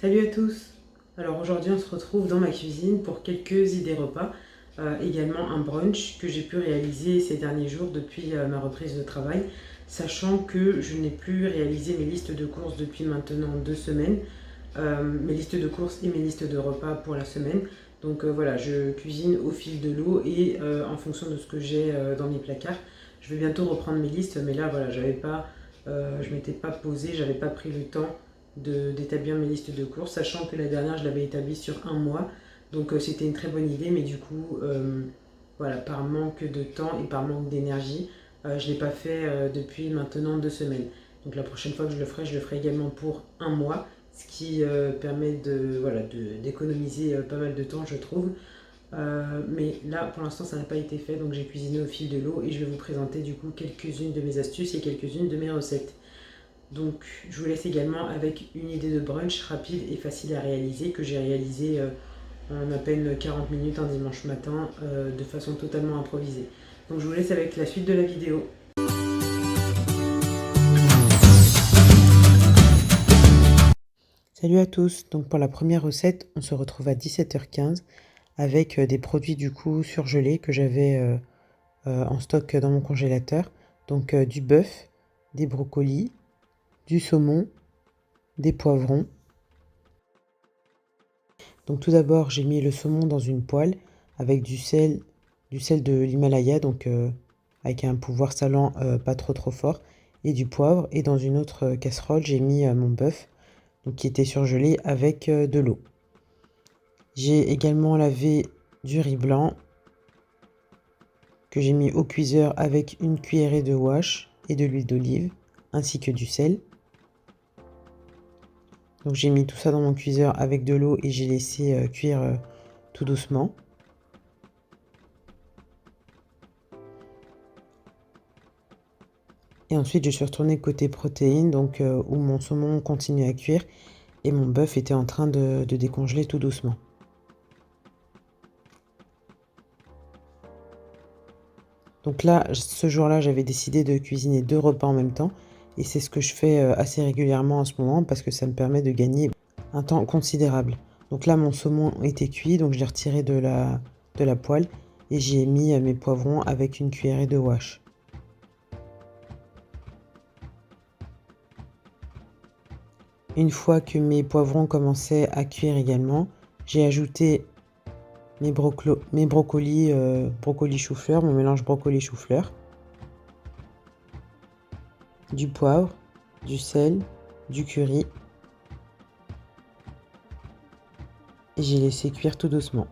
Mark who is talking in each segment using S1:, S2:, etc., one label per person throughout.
S1: Salut à tous. Alors aujourd'hui on se retrouve dans ma cuisine pour quelques idées repas, également un brunch que j'ai pu réaliser ces derniers jours depuis ma reprise de travail, sachant que je n'ai plus réalisé mes listes de courses depuis maintenant 2 semaines, mes listes de courses et mes listes de repas pour la semaine. Donc voilà, je cuisine au fil de l'eau et en fonction de ce que j'ai dans mes placards. Je vais bientôt reprendre mes listes, mais là voilà, je m'étais pas posée, j'avais pas pris le temps d'établir mes listes de courses, sachant que la dernière, je l'avais établie sur un mois. Donc c'était une très bonne idée, mais du coup, voilà, par manque de temps et par manque d'énergie, je ne l'ai pas fait depuis maintenant 2 semaines. Donc la prochaine fois que je le ferai également pour un mois, ce qui permet voilà, d'économiser pas mal de temps, je trouve. Mais là, pour l'instant, ça n'a pas été fait, donc j'ai cuisiné au fil de l'eau et je vais vous présenter du coup quelques-unes de mes astuces et quelques-unes de mes recettes. Donc je vous laisse également avec une idée de brunch rapide et facile à réaliser que j'ai réalisé en à peine 40 minutes un dimanche matin de façon totalement improvisée. Donc je vous laisse avec la suite de la vidéo. Salut à tous, donc pour la première recette, on se retrouve à 17h15 avec des produits du coup surgelés que j'avais en stock dans mon congélateur. Donc du bœuf, des brocolis, du saumon, des poivrons. Donc tout d'abord, j'ai mis le saumon dans une poêle avec du sel de l'Himalaya, donc avec un pouvoir salant pas trop fort, et du poivre. Et dans une autre casserole, j'ai mis mon bœuf, donc qui était surgelé avec de l'eau. J'ai également lavé du riz blanc que j'ai mis au cuiseur avec une cuillerée de wash et de l'huile d'olive, ainsi que du sel. Donc j'ai mis tout ça dans mon cuiseur avec de l'eau et j'ai laissé cuire tout doucement. Et ensuite je suis retournée côté protéines, donc où mon saumon continue à cuire et mon bœuf était en train de décongeler tout doucement. Donc là, ce jour-là, j'avais décidé de cuisiner 2 repas en même temps. Et c'est ce que je fais assez régulièrement en ce moment parce que ça me permet de gagner un temps considérable. Donc là, mon saumon était cuit, donc je l'ai retiré de la poêle et j'y ai mis mes poivrons avec une cuillerée de wash. Une fois que mes poivrons commençaient à cuire également, j'ai ajouté mes brocolis, brocoli chou-fleur, mon mélange brocoli chou-fleur, du poivre, du sel, du curry. Et j'ai laissé cuire tout doucement.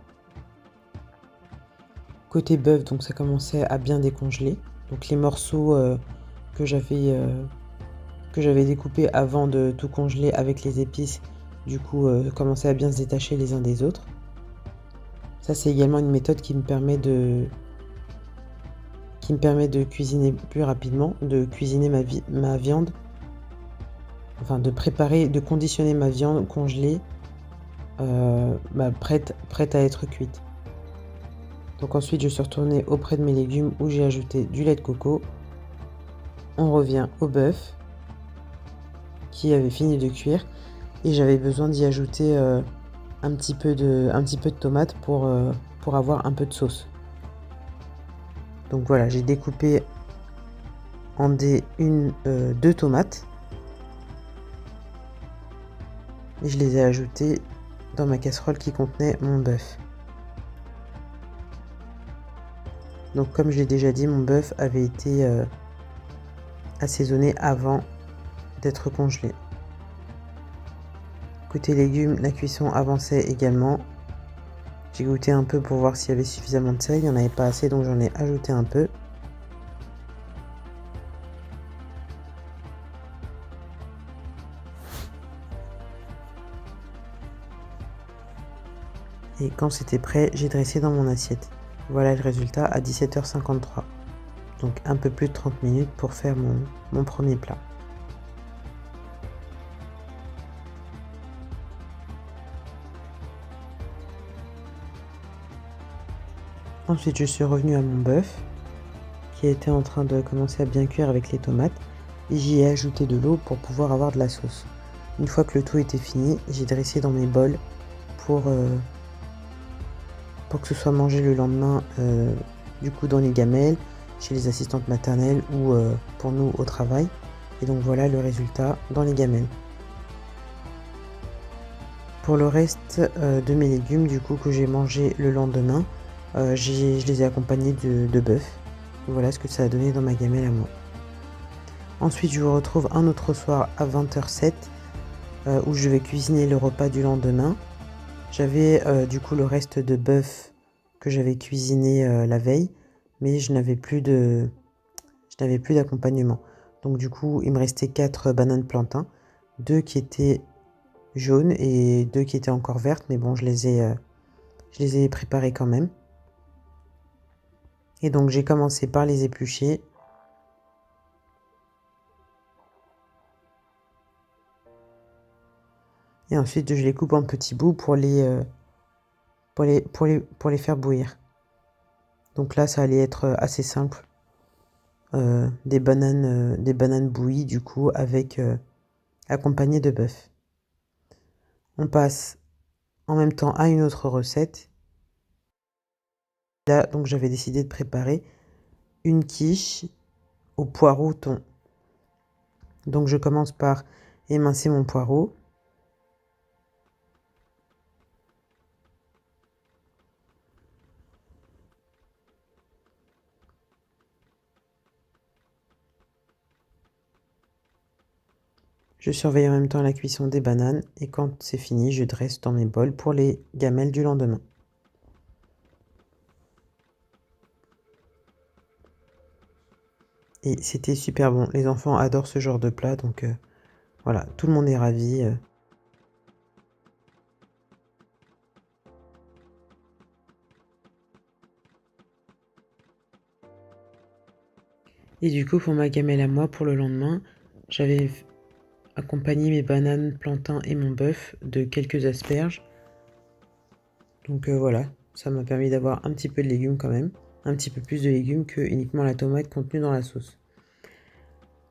S1: Côté bœuf, donc ça commençait à bien décongeler. Donc les morceaux que j'avais découpés avant de tout congeler avec les épices, du coup, commençaient à bien se détacher les uns des autres. Ça, c'est également une méthode qui me permet de cuisiner plus rapidement, de cuisiner ma viande, enfin de conditionner ma viande congelée, prête à être cuite. Donc ensuite, je suis retournée auprès de mes légumes où j'ai ajouté du lait de coco. On revient au bœuf qui avait fini de cuire et j'avais besoin d'y ajouter un petit peu de tomate pour avoir un peu de sauce. Donc voilà, j'ai découpé en dés 2 tomates et je les ai ajoutées dans ma casserole qui contenait mon bœuf. Donc comme je l'ai déjà dit, mon bœuf avait été assaisonné avant d'être congelé. Côté légumes, la cuisson avançait également. J'ai goûté un peu pour voir s'il y avait suffisamment de sel, il n'y en avait pas assez donc j'en ai ajouté un peu. Et quand c'était prêt, j'ai dressé dans mon assiette. Voilà le résultat à 17h53. Donc un peu plus de 30 minutes pour faire mon premier plat. Ensuite, je suis revenue à mon bœuf qui était en train de commencer à bien cuire avec les tomates et j'y ai ajouté de l'eau pour pouvoir avoir de la sauce. Une fois que le tout était fini, j'ai dressé dans mes bols pour que ce soit mangé le lendemain, du coup dans les gamelles, chez les assistantes maternelles ou pour nous au travail. Et donc voilà le résultat dans les gamelles. Pour le reste de mes légumes du coup que j'ai mangé le lendemain, je les ai accompagnés de bœuf. Voilà ce que ça a donné dans ma gamelle à moi. Ensuite je vous retrouve un autre soir à 20h07 où je vais cuisiner le repas du lendemain. J'avais du coup le reste de bœuf que j'avais cuisiné la veille, mais je n'avais plus d'accompagnement. Donc du coup, il me restait 4 bananes plantains, 2 qui étaient jaunes et 2 qui étaient encore vertes, mais bon, je les ai préparées quand même. Et donc j'ai commencé par les éplucher. Et ensuite, je les coupe en petits bouts pour les faire bouillir. Donc là, ça allait être assez simple. Des bananes bouillies du coup avec accompagnées de bœuf. On passe en même temps à une autre recette. Là donc j'avais décidé de préparer une quiche au poireau thon. Donc je commence par émincer mon poireau. Je surveille en même temps la cuisson des bananes et quand c'est fini, je dresse dans mes bols pour les gamelles du lendemain. Et c'était super bon. Les enfants adorent ce genre de plat, donc voilà, tout le monde est ravi. Et du coup, pour ma gamelle à moi, pour le lendemain, j'avais accompagné mes bananes, plantains et mon bœuf de quelques asperges. Donc voilà, ça m'a permis d'avoir un petit peu de légumes quand même. Un petit peu plus de légumes que uniquement la tomate contenue dans la sauce.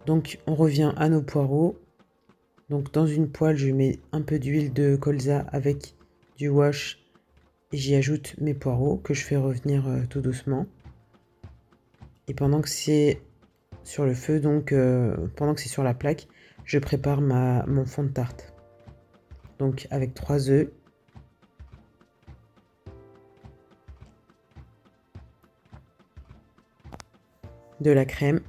S1: Donc on revient à nos poireaux. Donc dans une poêle, je mets un peu d'huile de colza avec du wash et j'y ajoute mes poireaux que je fais revenir tout doucement. Et pendant que c'est sur le feu, donc pendant que c'est sur la plaque, je prépare mon fond de tarte. Donc avec 3 œufs, de la crème.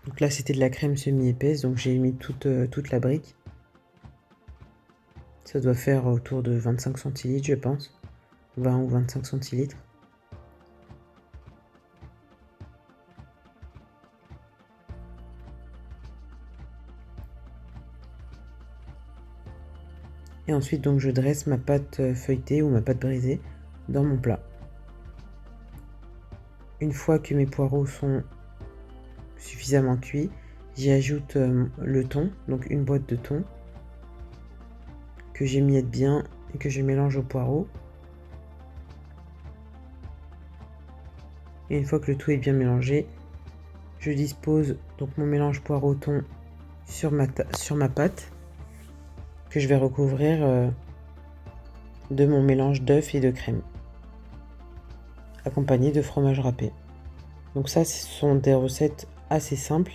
S1: Donc là c'était de la crème semi-épaisse, donc j'ai mis toute la brique. Ça doit faire autour de 25 centilitres je pense. 20 ou 25 centilitres. Et ensuite donc je dresse ma pâte feuilletée ou ma pâte brisée dans mon plat. Une fois que mes poireaux sont suffisamment cuits, j'y ajoute le thon, donc une boîte de thon que j'émiette bien et que je mélange aux poireaux. Et une fois que le tout est bien mélangé, je dispose donc mon mélange poireau-thon sur ma pâte que je vais recouvrir de mon mélange d'œufs et de crème, accompagné de fromage râpé. Donc ça, ce sont des recettes assez simples,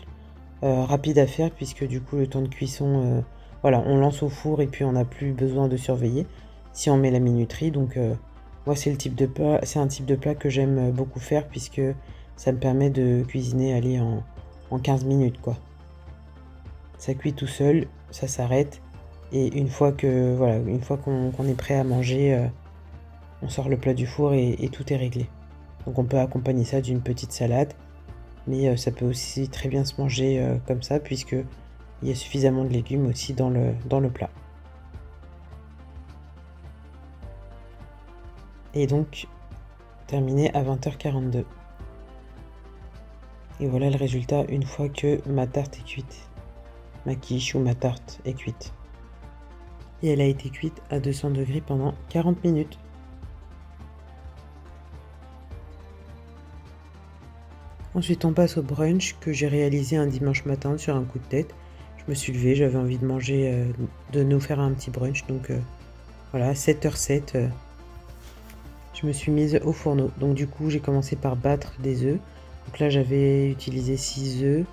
S1: rapides à faire puisque du coup le temps de cuisson, voilà, on lance au four et puis on n'a plus besoin de surveiller si on met la minuterie. Donc moi c'est un type de plat que j'aime beaucoup faire puisque ça me permet de cuisiner aller en 15 minutes quoi. Ça cuit tout seul, ça s'arrête et une fois qu'on est prêt à manger, on sort le plat du four et tout est réglé. Donc on peut accompagner ça d'une petite salade, mais ça peut aussi très bien se manger comme ça puisque il y a suffisamment de légumes aussi dans le plat. Et donc terminé à 20h42. Et voilà le résultat une fois que ma tarte est cuite. Ma quiche ou ma tarte est cuite. Et elle a été cuite à 200 degrés pendant 40 minutes. Ensuite on passe au brunch que j'ai réalisé un dimanche matin sur un coup de tête. Je je me suis levée, j'avais envie de manger, de nous faire un petit brunch. Donc voilà, 7h07, je me suis mise au fourneau. Donc du coup, j'ai commencé par battre des œufs. Donc là, j'avais utilisé 6 œufs.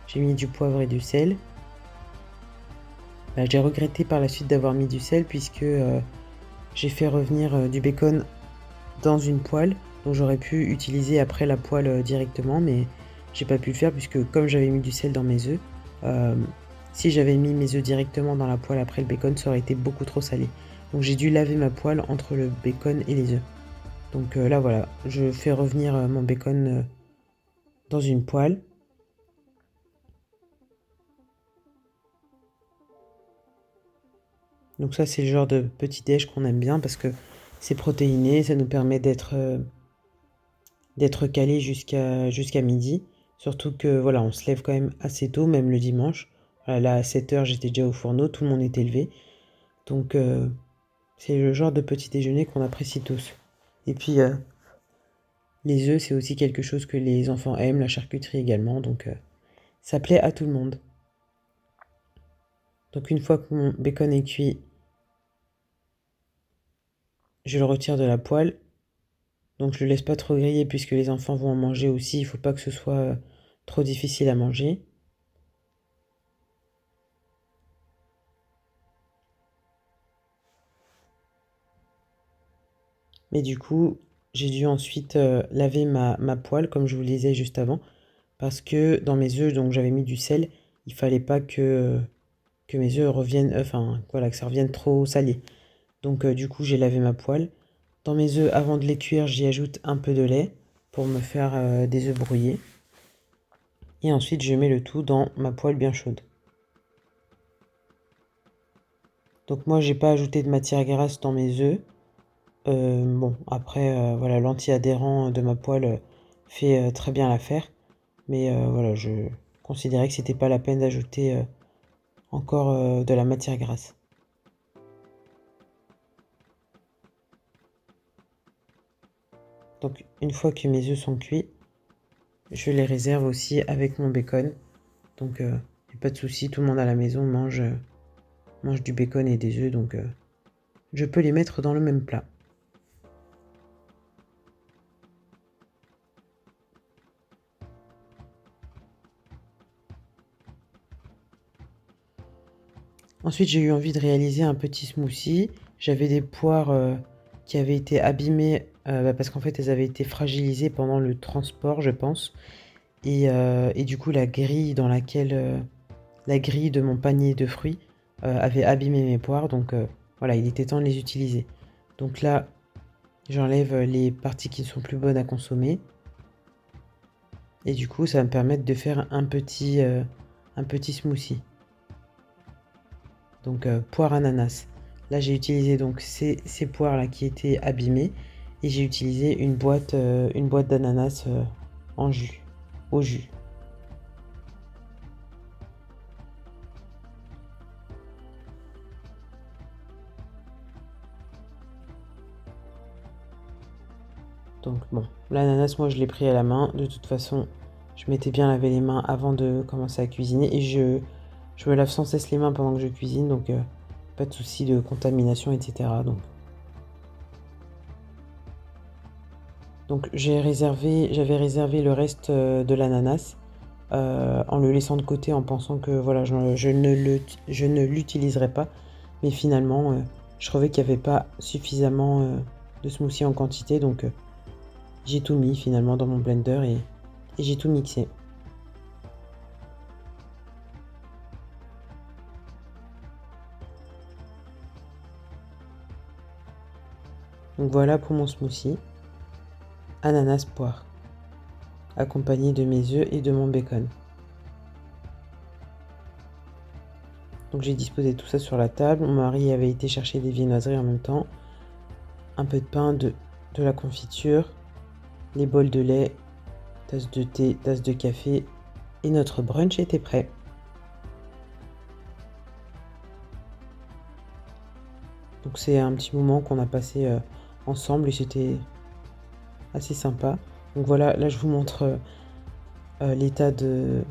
S1: J'ai mis du poivre et du sel. J'ai regretté par la suite d'avoir mis du sel puisque j'ai fait revenir du bacon dans une poêle. Donc j'aurais pu utiliser après la poêle directement, mais j'ai pas pu le faire puisque comme j'avais mis du sel dans mes œufs, si j'avais mis mes œufs directement dans la poêle après le bacon, ça aurait été beaucoup trop salé. Donc j'ai dû laver ma poêle entre le bacon et les œufs. Donc là voilà, je fais revenir mon bacon dans une poêle. Donc ça c'est le genre de petit déj qu'on aime bien parce que c'est protéiné, ça nous permet d'être calé jusqu'à midi. Surtout que voilà, on se lève quand même assez tôt, même le dimanche. Voilà, là à 7h j'étais déjà au fourneau, tout le monde était levé. Donc c'est le genre de petit déjeuner qu'on apprécie tous. Et puis les œufs c'est aussi quelque chose que les enfants aiment, la charcuterie également, donc ça plaît à tout le monde. Donc une fois que mon bacon est cuit, je le retire de la poêle. Donc je le laisse pas trop griller puisque les enfants vont en manger aussi, il faut pas que ce soit trop difficile à manger. Mais du coup, j'ai dû ensuite laver ma poêle comme je vous le disais juste avant parce que dans mes œufs, donc j'avais mis du sel, il fallait pas que mes œufs reviennent, enfin voilà, que ça revienne trop salé. Donc du coup, j'ai lavé ma poêle. Dans mes œufs, avant de les cuire, j'y ajoute un peu de lait pour me faire des œufs brouillés. Et ensuite, je mets le tout dans ma poêle bien chaude. Donc moi, j'ai pas ajouté de matière grasse dans mes œufs. Bon, après, voilà, l'anti-adhérent de ma poêle fait très bien l'affaire. Mais voilà, je considérais que c'était pas la peine d'ajouter encore de la matière grasse. Donc une fois que mes œufs sont cuits, je les réserve aussi avec mon bacon. Donc y a pas de souci, tout le monde à la maison mange du bacon et des œufs, donc je peux les mettre dans le même plat. Ensuite, j'ai eu envie de réaliser un petit smoothie. J'avais des poires qui avaient été abîmées parce qu'en fait, elles avaient été fragilisées pendant le transport, je pense. Et du coup, la grille dans laquelle la grille de mon panier de fruits avait abîmé mes poires. Donc voilà, il était temps de les utiliser. Donc là, j'enlève les parties qui ne sont plus bonnes à consommer. Et du coup, ça va me permettre de faire un petit smoothie. Donc poire ananas. Là j'ai utilisé donc ces poires là qui étaient abîmées et j'ai utilisé une boîte d'ananas en jus, au jus. Donc bon, l'ananas moi je l'ai pris à la main. De toute façon, je m'étais bien lavé les mains avant de commencer à cuisiner et je me lave sans cesse les mains pendant que je cuisine, donc pas de souci de contamination, etc. Donc j'avais réservé le reste de l'ananas en le laissant de côté en pensant que voilà, je ne l'utiliserai pas. Mais finalement, je trouvais qu'il n'y avait pas suffisamment de smoothie en quantité, donc j'ai tout mis finalement dans mon blender et j'ai tout mixé. Donc voilà pour mon smoothie, ananas poire, accompagné de mes œufs et de mon bacon. Donc j'ai disposé tout ça sur la table. Mon mari avait été chercher des viennoiseries en même temps. Un peu de pain, de la confiture, les bols de lait, tasse de thé, tasse de café. Et notre brunch était prêt. Donc c'est un petit moment qu'on a passé ensemble et c'était assez sympa. Donc voilà, là je vous montre l'état de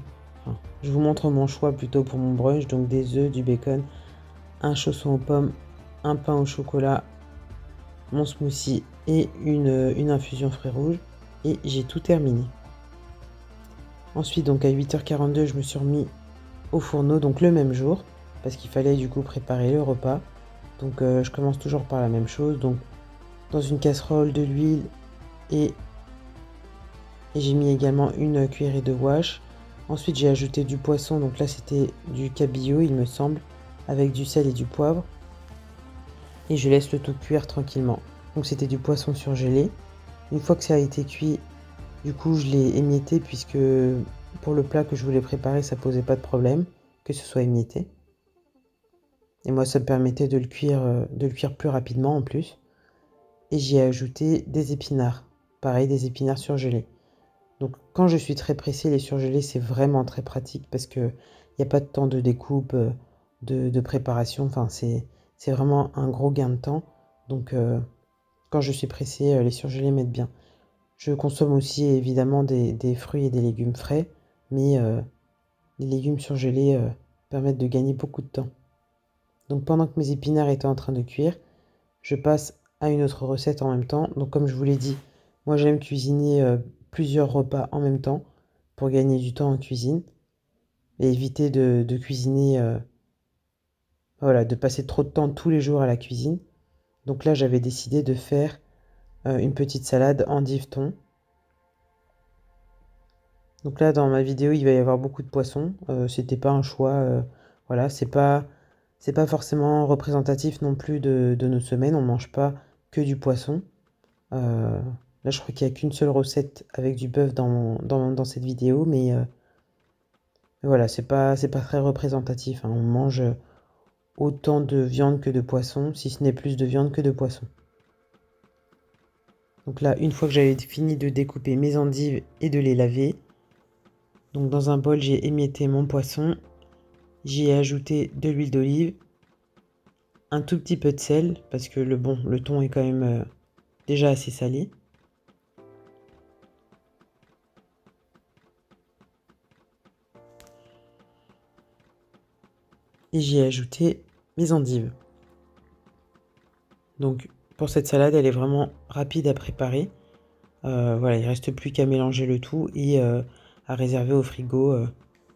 S1: enfin, je vous montre mon choix plutôt pour mon brunch. Donc des œufs, du bacon, un chausson aux pommes, un pain au chocolat, mon smoothie et une infusion fruits rouges. Et j'ai tout terminé. Ensuite, donc à 8h42, je me suis remis au fourneau, donc le même jour, parce qu'il fallait du coup préparer le repas. Donc je commence toujours par la même chose. Donc dans une casserole, de l'huile et j'ai mis également une cuillerée de wash. Ensuite, j'ai ajouté du poisson. Donc là, c'était du cabillaud, il me semble, avec du sel et du poivre. Et je laisse le tout cuire tranquillement. Donc c'était du poisson surgelé. Une fois que ça a été cuit, du coup, je l'ai émietté puisque pour le plat que je voulais préparer, ça posait pas de problème que ce soit émietté. Et moi, ça me permettait de le cuire plus rapidement en plus. Et j'y ai ajouté des épinards. Pareil, des épinards surgelés. Donc quand je suis très pressée, les surgelés, c'est vraiment très pratique parce qu'il n'y a pas de temps de découpe, de préparation. Enfin, c'est vraiment un gros gain de temps. Donc quand je suis pressée, les surgelés m'aident bien. Je consomme aussi évidemment des fruits et des légumes frais, mais les légumes surgelés permettent de gagner beaucoup de temps. Donc pendant que mes épinards étaient en train de cuire, je passe à une autre recette en même temps. Donc comme je vous l'ai dit, moi j'aime cuisiner plusieurs repas en même temps pour gagner du temps en cuisine et éviter de cuisiner, voilà, de passer trop de temps tous les jours à la cuisine. Donc là j'avais décidé de faire une petite salade endive thon. Donc là dans ma vidéo il va y avoir beaucoup de poissons. C'était pas un choix, voilà, c'est pas forcément représentatif non plus de nos semaines. On mange pas que du poisson. Là, je crois qu'il n'y a qu'une seule recette avec du bœuf dans cette vidéo, mais voilà, c'est pas très représentatif, hein. On mange autant de viande que de poisson, si ce n'est plus de viande que de poisson. Donc là, une fois que j'avais fini de découper mes endives et de les laver, donc dans un bol, j'ai émietté mon poisson, j'y ai ajouté de l'huile d'olive, un tout petit peu de sel, parce que le thon est quand même déjà assez salé. Et j'y ai ajouté mes endives. Donc pour cette salade, elle est vraiment rapide à préparer. Voilà, il reste plus qu'à mélanger le tout et à réserver au frigo.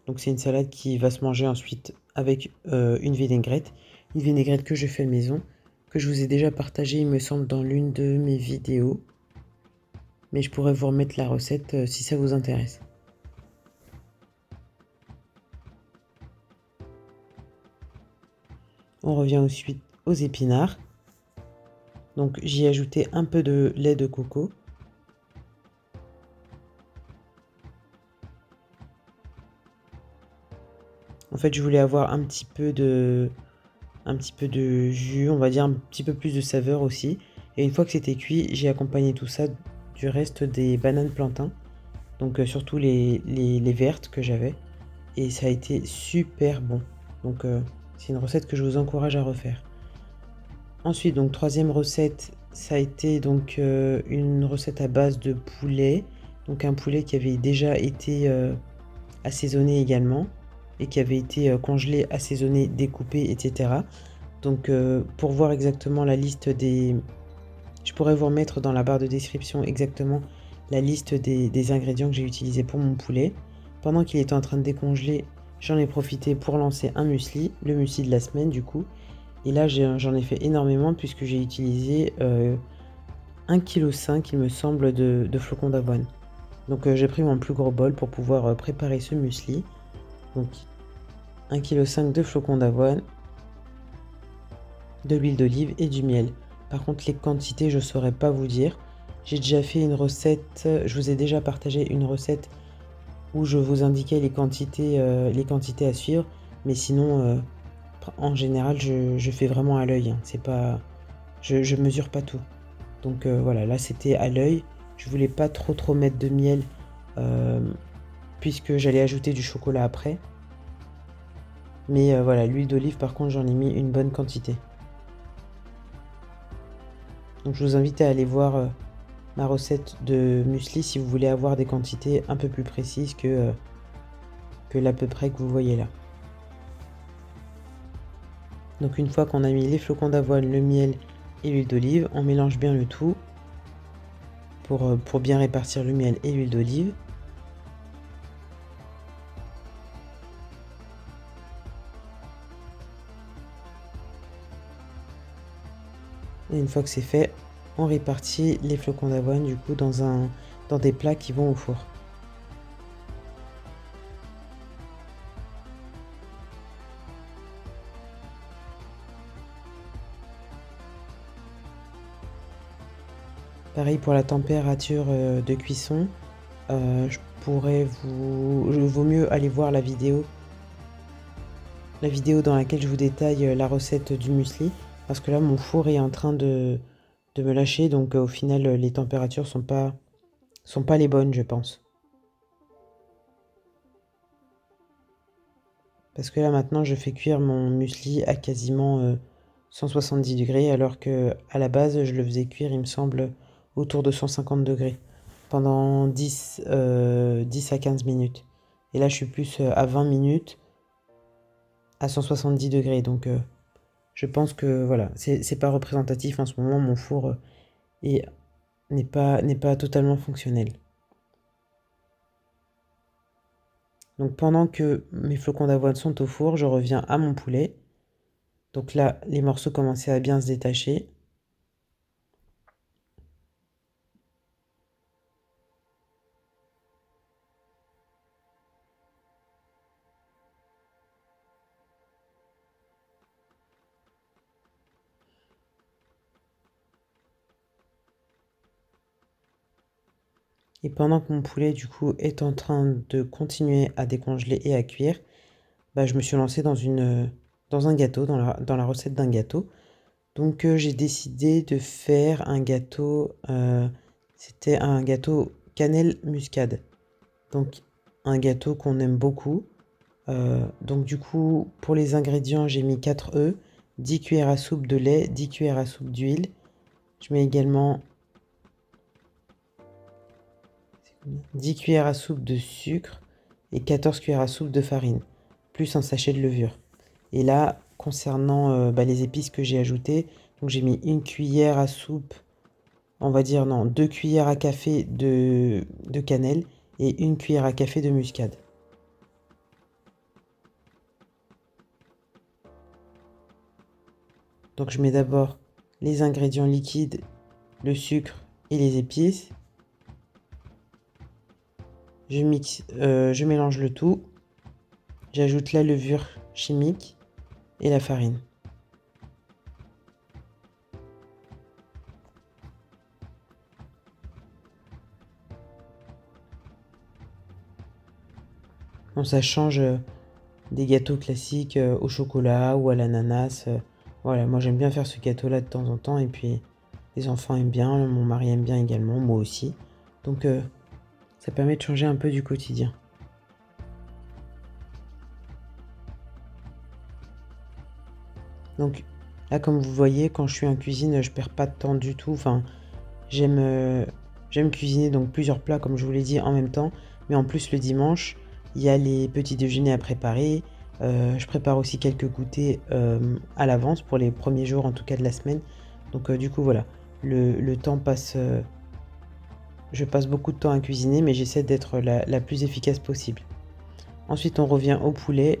S1: Donc c'est une salade qui va se manger ensuite avec une vinaigrette. Une vinaigrette que je fais maison, que je vous ai déjà partagée, il me semble, dans l'une de mes vidéos. Mais je pourrais vous remettre la recette si ça vous intéresse. On revient ensuite aux épinards. Donc j'y ai ajouté un peu de lait de coco. En fait, je voulais avoir un petit peu de jus, on va dire un petit peu plus de saveur aussi. Et une fois que c'était cuit, j'ai accompagné tout ça du reste des bananes plantains. Donc surtout les vertes que j'avais. Et ça a été super bon. Donc c'est une recette que je vous encourage à refaire. Ensuite, donc troisième recette, ça a été donc une recette à base de poulet. Donc un poulet qui avait déjà été assaisonné également et qui avait été congelé, assaisonné, découpé, etc. Donc pour voir exactement la liste des... Je pourrais vous remettre dans la barre de description exactement la liste des ingrédients que j'ai utilisés pour mon poulet. Pendant qu'il était en train de décongeler, j'en ai profité pour lancer un muesli, le muesli de la semaine du coup. Et là j'en ai fait énormément puisque j'ai utilisé 1,5 kg il me semble de flocons d'avoine. Donc j'ai pris mon plus gros bol pour pouvoir préparer ce muesli. Donc 1,5 kg de flocons d'avoine, de l'huile d'olive et du miel. Par contre les quantités je ne saurais pas vous dire. J'ai déjà fait une recette, je vous ai déjà partagé une recette où je vous indiquais les quantités à suivre. Mais sinon en général je fais vraiment à l'œil, hein. C'est pas, je mesure pas tout. Donc voilà, là c'était à l'œil. Je voulais pas trop mettre de miel puisque j'allais ajouter du chocolat après. Mais voilà, l'huile d'olive par contre j'en ai mis une bonne quantité. Donc je vous invite à aller voir ma recette de muesli si vous voulez avoir des quantités un peu plus précises que que l'à peu près que vous voyez là. Donc une fois qu'on a mis les flocons d'avoine, le miel et l'huile d'olive, on mélange bien le tout pour bien répartir le miel et l'huile d'olive. Et une fois que c'est fait, on répartit les flocons d'avoine du coup dans des plats qui vont au four. Pareil pour la température de cuisson, vaut mieux aller voir la vidéo dans laquelle je vous détaille la recette du muesli, parce que là mon four est en train de me lâcher, donc au final les températures sont pas les bonnes, je pense. Parce que là maintenant je fais cuire mon muesli à quasiment 170 degrés, alors que à la base je le faisais cuire, il me semble, autour de 150 degrés pendant 10 à 15 minutes. Et là je suis plus à 20 minutes à 170 degrés, donc je pense que voilà, c'est pas représentatif en ce moment, mon four n'est pas totalement fonctionnel. Donc pendant que mes flocons d'avoine sont au four, je reviens à mon poulet. Donc là, les morceaux commençaient à bien se détacher. Et pendant que mon poulet, du coup, est en train de continuer à décongeler et à cuire, bah, je me suis lancée dans un gâteau, dans la recette d'un gâteau. Donc j'ai décidé de faire un gâteau, c'était un gâteau cannelle muscade. Donc un gâteau qu'on aime beaucoup. Donc du coup, pour les ingrédients, j'ai mis 4 œufs, 10 cuillères à soupe de lait, 10 cuillères à soupe d'huile. Je mets également 10 cuillères à soupe de sucre et 14 cuillères à soupe de farine, plus un sachet de levure. Et là, concernant les épices que j'ai ajoutées, donc j'ai mis une cuillère à soupe, on va dire non, 2 cuillères à café de cannelle et une cuillère à café de muscade. Donc je mets d'abord les ingrédients liquides, le sucre et les épices. Je mélange le tout. J'ajoute la levure chimique et la farine. Bon, ça change des gâteaux classiques au chocolat ou à l'ananas. Voilà, moi j'aime bien faire ce gâteau-là de temps en temps, et puis les enfants aiment bien, mon mari aime bien également, moi aussi. Donc ça permet de changer un peu du quotidien. Donc là, comme vous voyez, quand je suis en cuisine, je perds pas de temps du tout. Enfin, j'aime cuisiner donc plusieurs plats, comme je vous l'ai dit, en même temps. Mais en plus, le dimanche, il y a les petits déjeuners à préparer. Je prépare aussi quelques goûters à l'avance pour les premiers jours, en tout cas de la semaine. Donc du coup, voilà, le temps passe. Je passe beaucoup de temps à cuisiner, mais j'essaie d'être la plus efficace possible. Ensuite, on revient au poulet.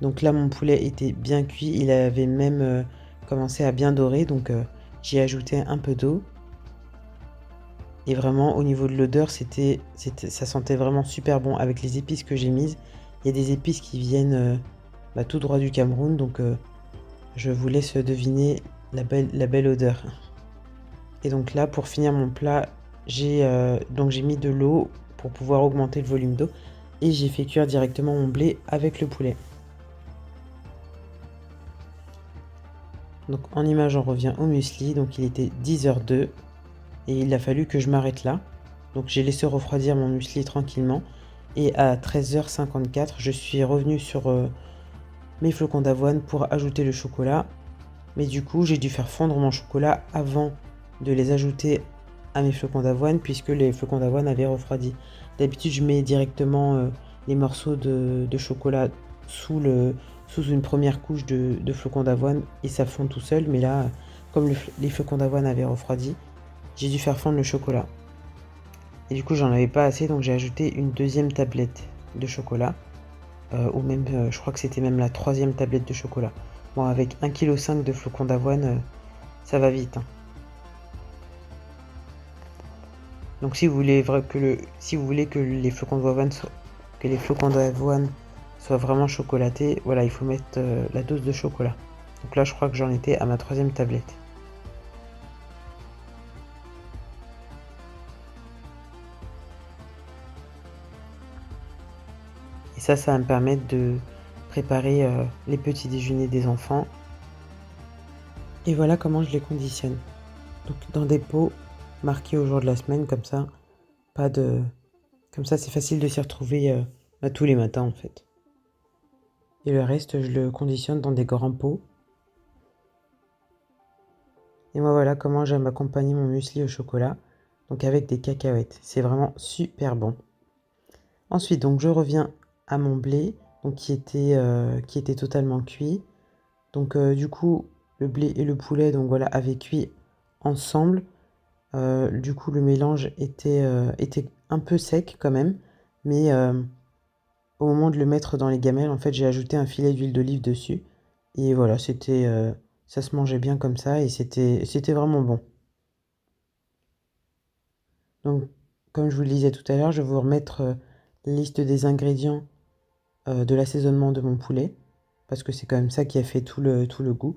S1: Donc là, mon poulet était bien cuit. Il avait même commencé à bien dorer. Donc j'y ai ajouté un peu d'eau. Et vraiment, au niveau de l'odeur, ça sentait vraiment super bon avec les épices que j'ai mises. Il y a des épices qui viennent tout droit du Cameroun. Donc je vous laisse deviner la belle odeur. Et donc là, pour finir mon plat, j'ai mis de l'eau pour pouvoir augmenter le volume d'eau. Et j'ai fait cuire directement mon blé avec le poulet. Donc en image, on revient au muesli. Donc il était 10h02 et il a fallu que je m'arrête là. Donc j'ai laissé refroidir mon muesli tranquillement. Et à 13h54, je suis revenu sur mes flocons d'avoine pour ajouter le chocolat. Mais du coup, j'ai dû faire fondre mon chocolat avant de les ajouter à mes flocons d'avoine, puisque les flocons d'avoine avaient refroidi. D'habitude, je mets directement les morceaux de chocolat sous une première couche de flocons d'avoine et ça fond tout seul. Mais là, comme les flocons d'avoine avaient refroidi, j'ai dû faire fondre le chocolat. Et du coup, j'en avais pas assez, donc j'ai ajouté une deuxième tablette de chocolat. Ou même, je crois que c'était même la troisième tablette de chocolat. Bon, avec 1,5 kg de flocons d'avoine, ça va vite, hein. Donc si vous voulez que les flocons d'avoine soient vraiment chocolatés, voilà, il faut mettre la dose de chocolat. Donc là, je crois que j'en étais à ma troisième tablette. Et ça va me permettre de préparer les petits déjeuners des enfants. Et voilà comment je les conditionne. Donc dans des pots marqués au jour de la semaine, comme ça, c'est facile de s'y retrouver tous les matins en fait. Et le reste, je le conditionne dans des grands pots. Et moi voilà comment j'aime accompagner mon muesli au chocolat, donc avec des cacahuètes. C'est vraiment super bon. Ensuite, donc je reviens à mon blé, donc qui était totalement cuit. Donc du coup, le blé et le poulet, donc voilà, avaient cuit ensemble. Du coup, le mélange était un peu sec quand même, mais au moment de le mettre dans les gamelles, en fait, j'ai ajouté un filet d'huile d'olive dessus. Et voilà, ça se mangeait bien comme ça et c'était vraiment bon. Donc, comme je vous le disais tout à l'heure, je vais vous remettre la liste des ingrédients de l'assaisonnement de mon poulet, parce que c'est quand même ça qui a fait tout le goût.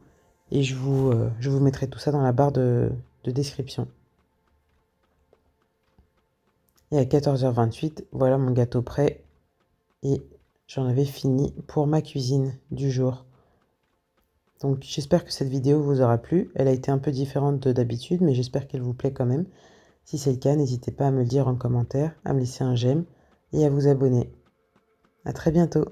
S1: Et je vous mettrai tout ça dans la barre de description. Et à 14h28, voilà mon gâteau prêt. Et j'en avais fini pour ma cuisine du jour. Donc j'espère que cette vidéo vous aura plu. Elle a été un peu différente de d'habitude, mais j'espère qu'elle vous plaît quand même. Si c'est le cas, n'hésitez pas à me le dire en commentaire, à me laisser un j'aime et à vous abonner. À très bientôt.